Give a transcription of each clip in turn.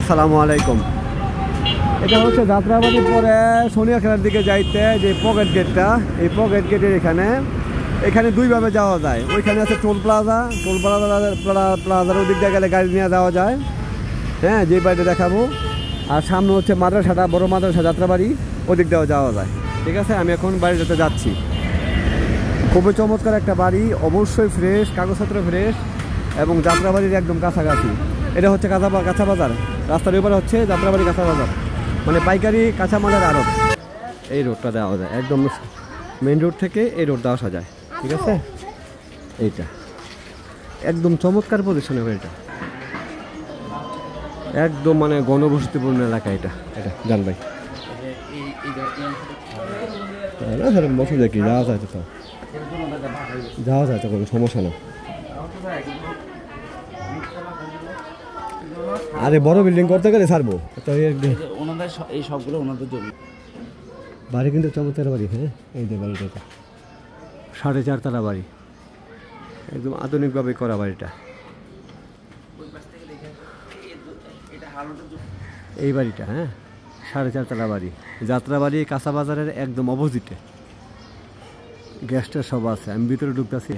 আসসালামু আলাইকুম। এটা হচ্ছে যাত্রাবাড়ির পরে সোনিয়াখালীর দিকে যাইতে যে পকেট গেটটা, এই পকেট গেটের এখানে দুইভাবে যাওয়া যায়। ওইখানে আছে টোল প্লাজার ওই দিক দিয়ে গেলে গাড়ি নিয়ে যাওয়া যায়, হ্যাঁ, যে বাড়িটা দেখাবো। আর সামনে হচ্ছে মাদ্রাসাটা, বড় মাদ্রাসা যাত্রাবাড়ি, ওই দিক দিয়েও যাওয়া যায়। ঠিক আছে, আমি এখন বাড়িটাতে যাচ্ছি। খুবই চমৎকার একটা বাড়ি, অবশ্যই ফ্রেশ, কাগজপত্র ফ্রেশ এবং যাত্রাবাড়ির একদম কাছাকাছি। এটা হচ্ছে কাঁচা বাজার, রাস্তার উপরে হচ্ছে যাত্রাবাড়ি কাঁচা বাজার, মানে পাইকারি কাঁচামালের আড়ত। এই রোডটা দেওয়া যায়, একদম মেন রোড থেকে এই রোডটা আসা যায়। ঠিক আছে, এইটা একদম চমৎকার পজিশনে এটা, একদম মানে ঘনবসতিপূর্ণ এলাকা। এটা জান ভাই বসে দেখি যাওয়া যায় তো, যাওয়া যায় তো, কোনো সমস্যা না। আরে বড় বিল্ডিং করতে গেলে ছাড়বো এই সবগুলো ওনাদের জমি। বাড়ি কিন্তু চমৎকার বাড়ি, হ্যাঁ, এই যে বাড়িটা 4.5 তলা বাড়ি, একদম আধুনিকভাবে করা বাড়িটা। এই বাড়িটা, হ্যাঁ, 4.5 তলা বাড়ি, যাত্রাবাড়ি কাঁচা বাজারের একদম অপোজিটে। গ্যাসটা সব আছে, আমি ভিতরে ঢুকতেছি।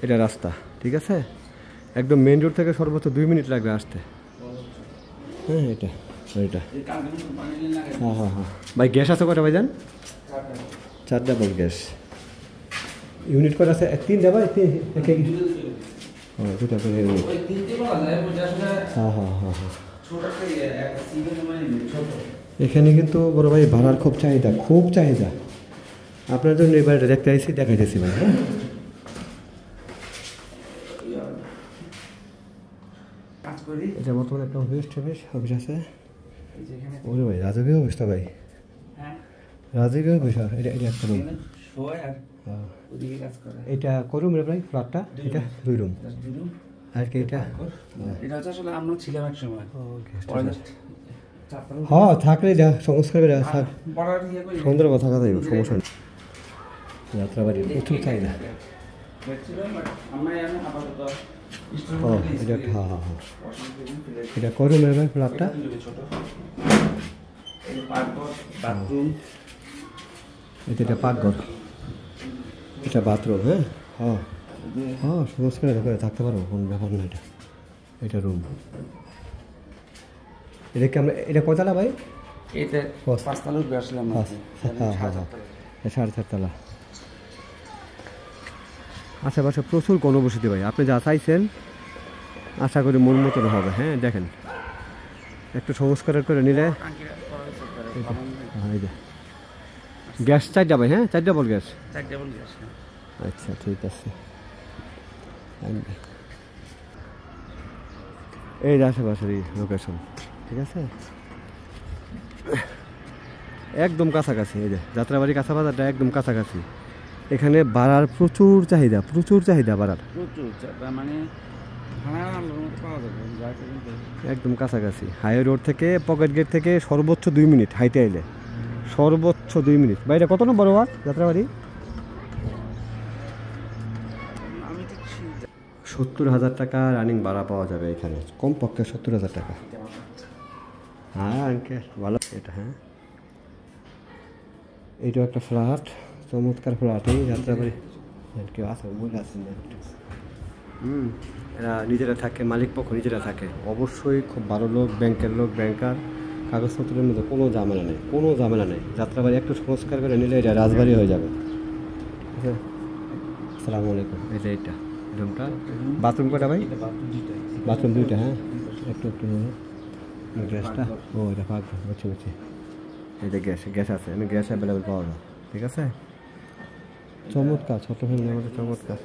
এটা রাস্তা, ঠিক আছে, একদম মেন রোড থেকে সর্বোচ্চ 2 মিনিট লাগবে আসতে। হ্যাঁ, এটা হ্যাঁ ভাই, গ্যাস আছে কটা ভাই? যান 4 ডাবল গ্যাস ইউনিট কটা আছে? 3টা ভাই, 2টা করে ইউনিট। এখানে কিন্তু বড় ভাই ভাড়ার খুব চাহিদা। আপনার জন্য এই বাড়িটা দেখতে আসছি, দেখাইতেছি ভাই। হ্যাঁ, এটা বর্তমানে একটা অফিস আছে। ওরে ভাই, রাজকীয় অফিস তো ভাই, রাজকীয় অফিস। এটা একটা রুম, এটা করুম রে ভাই, ফ্ল্যাটটা এটা 2 রুম। আর কি এটা হচ্ছে আসলে আমরা ছিলাম এক সময়, হ্যাঁ, থাকলে এটা সংস্কার করে সুন্দর কথা যাইব, সমস্যা নেই। যাত্রাবাড়ি প্রচুর চাহিদা। এটা হ্যাঁ, এটা করুন ভাই ফ্ল্যাটটা। এটা পাকঘর, এটা বাথরুম। হ্যাঁ হ্যাঁ, সংস্কার করে থাকতে পারবো, কোনো ব্যাপার না। এটা রুম। এটা কি আমরা, এটা কতলা ভাই? এটা 5 তলা উঠবে আসলাম। হ্যাঁ, 4.5 তলা। আশেপাশে প্রচুর ঘনবসতি ভাই, আপনি যা চাইছেন আশা করি মন মতন হবে। হ্যাঁ, দেখেন একটু সংস্কার করে নিলে। গ্যাস 4টা ভাই? হ্যাঁ, 4 ডাবল গ্যাস। আচ্ছা, ঠিক আছে। এই আশেপাশের লোকেশন, ঠিক আছে, একদম কাছাকাছি। এই যে যাত্রাবাড়ি কাঁচা বাজারটা একদম কাছাকাছি। এখানে ভাড়ার প্রচুর চাহিদা বাড়ার, মানে একদম কাছাকাছি। হাইওয়ে রোড থেকে, পকেট গেট থেকে সর্বোচ্চ 2 মিনিট হাইটে আইলে, সর্বোচ্চ 2 মিনিট। বাইরে কত নম্বর ওয়ার্ড যাত্রাবাড়ি? 70,000 টাকা রানিং ভাড়া পাওয়া যাবে এখানে, কমপক্ষে 70,000 টাকা। হ্যাঁ আঙ্কেল ভালো। এটা হ্যাঁ, এইটাও একটা ফ্ল্যাট, চমৎকার ফ্ল্যাট। এই যাত্রাবাড়ি কেউ আছে? এরা নিজেরা থাকে, মালিক পক্ষ নিজেরা থাকে। অবশ্যই খুব ভালো লোক, ব্যাংকের লোক, ব্যাংকার। কাগজপত্রের মধ্যে কোনো ঝামেলা নেই। যাত্রাবাড়ি একটু সংস্কার করে নিলে এটা রাজবাড়ি হয়ে যাবে। ঠিক আছে, আসসালামু আলাইকুম। এইটা রুমটা, বাথরুম কটা ভাই? বাথরুম 2টা। হ্যাঁ, একটু গ্যাসটা, ও এটা পাকঘর। বুঝছি। এইটা গ্যাস আছে, গ্যাস অ্যাভেলেবেল পাওয়া যায়। ঠিক আছে, চমৎকার, ছোট ফ্যামিলির মধ্যে চমৎকার।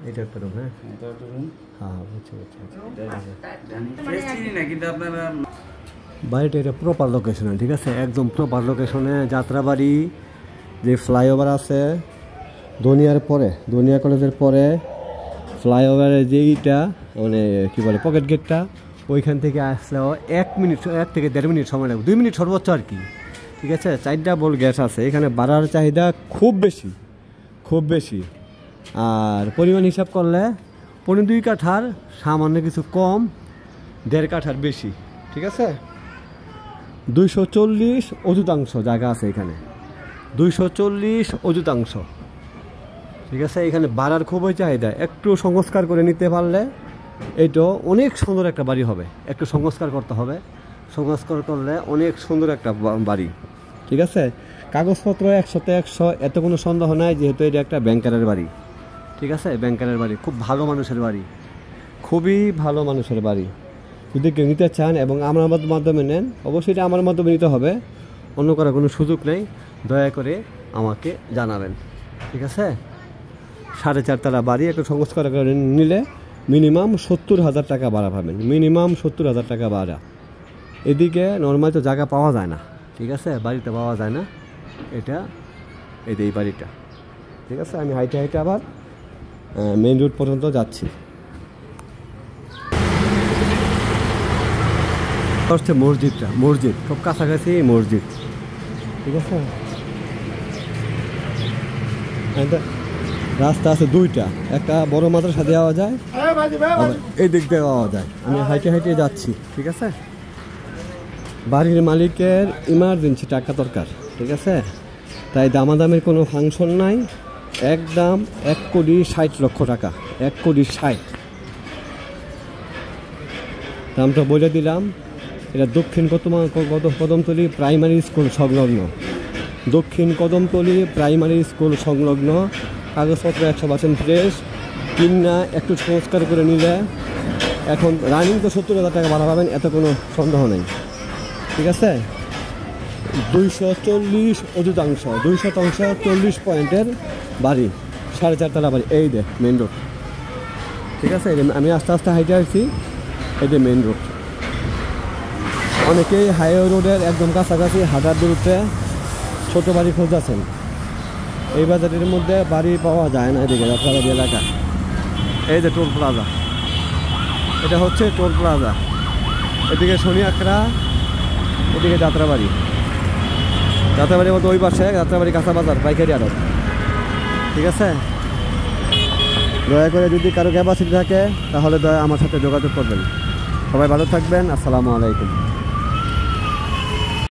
এটা একটা রুম। হ্যাঁ হ্যাঁ, বুঝছি। বাড়িটা এটা প্রপার লোকেশনে, ঠিক আছে, একদম প্রপার লোকেশনে। যাত্রাবাড়ি যে ফ্লাইওভার আছে দনিয়া কলেজের পরে ফ্লাইওভারের যেইটা মানে কী বলে পকেট গেটটা, ওইখান থেকে আসলেও 1 থেকে 1.5 মিনিট সময় লাগবে, 2 মিনিট সর্বোচ্চ আর কি। ঠিক আছে, 4 ডাবল গ্যাস আছে এখানে। বাড়ার চাহিদা খুব বেশি। আর পরিমাণ হিসাব করলে 2.25 কাঠার সামান্য কিছু কম, 1.5 কাঠার বেশি, ঠিক আছে। 240 অযুতাংশ জায়গা আছে এখানে, 240 অযুতাংশ, ঠিক আছে। এখানে বাড়ার খুবই চাহিদা, একটু সংস্কার করে নিতে পারলে এটা অনেক সুন্দর একটা বাড়ি হবে। একটু সংস্কার করতে হবে, সংস্কার করলে অনেক সুন্দর একটা বাড়ি, ঠিক আছে। কাগজপত্র 100তে 100, এত কোনো সন্দেহ নাই, যেহেতু এটা একটা ব্যাংকারের বাড়ি, ঠিক আছে। ব্যাংকারের বাড়ি, খুব ভালো মানুষের বাড়ি, খুবই ভালো মানুষের বাড়ি। যদি কেউ নিতে চান এবং আমার মাধ্যমে নেন, অবশ্যই এটা আমার মাধ্যমে নিতে হবে, অন্য করার কোনো সুযোগ নেই। দয়া করে আমাকে জানাবেন, ঠিক আছে। 4.5 তলা বাড়ি একটু সংস্কার করে নিলে মিনিমাম 70,000 টাকা ভাড়া পাবেন, মিনিমাম 70,000 টাকা ভাড়া। এদিকে নর্মাল তো জায়গা পাওয়া যায় না, ঠিক আছে, বাড়িতে পাওয়া যায় না। এটা এই বাড়িটা, ঠিক আছে। আমি হাইটে হাইটে আবার মেইন রোড পর্যন্ত যাচ্ছি। হচ্ছে মসজিদটা, মসজিদ খুব কাছাকাছি মসজিদ, ঠিক আছে। রাস্তা আছে 2টা, একটা বড় মাদ্রাসা দেওয়া যায়, এই দিক দিয়ে পাওয়া যায়। আমি হাইটে হাইটে যাচ্ছি, ঠিক আছে। বাড়ির মালিকের ইমার্জেন্সি টাকা দরকার, ঠিক আছে, তাই দামাদামের কোনো ফাংশন নাই। একদম 1,60,00,000 টাকা, 1,60,00,000 দামটা বলে দিলাম। এটা দক্ষিণ কদমতলী প্রাইমারি স্কুল সংলগ্ন, দক্ষিণ কদমতলী প্রাইমারি স্কুল সংলগ্ন। কাগজপত্র 100% ফ্রেশ, কিনা একটু সংস্কার করে নিলে এখন রানিং তো 70,000 টাকা ভাড়া পাবেন, এত কোনো সন্দেহ নেই, ঠিক আছে। 240 অযুতাংশ, 2 শতাংশ 40 পয়েন্টের বাড়ি, 4.5 তলা বাড়ি। এই দে মেন রোড, ঠিক আছে। আমি আস্তে আস্তে হাইটে আসছি, এই যে মেন রোড। অনেকেই হাইওয়ে রোডের একদম কাছাকাছি হাজার দূরত্বে ছোটো বাড়ি খুঁজতেছেন। এই বাজারের মধ্যে বাড়ি পাওয়া যায় না। এদিকে যাত্রাবাড়ি এলাকা, এই যে টোল প্লাজা, এটা হচ্ছে টোল প্লাজা। এদিকে শনি আখড়া, এদিকে যাত্রাবাড়ি, যাত্রাবাড়ির মধ্যে ওই পাশে যাত্রাবাড়ি কাঁচা বাজার পাইকারি আড়ত, ঠিক আছে। দয়া করে যদি কারো ক্যাপাসিটি থাকে তাহলে দয়া আমার সাথে যোগাযোগ করবেন। সবাই ভালো থাকবেন, আসসালামু আলাইকুম।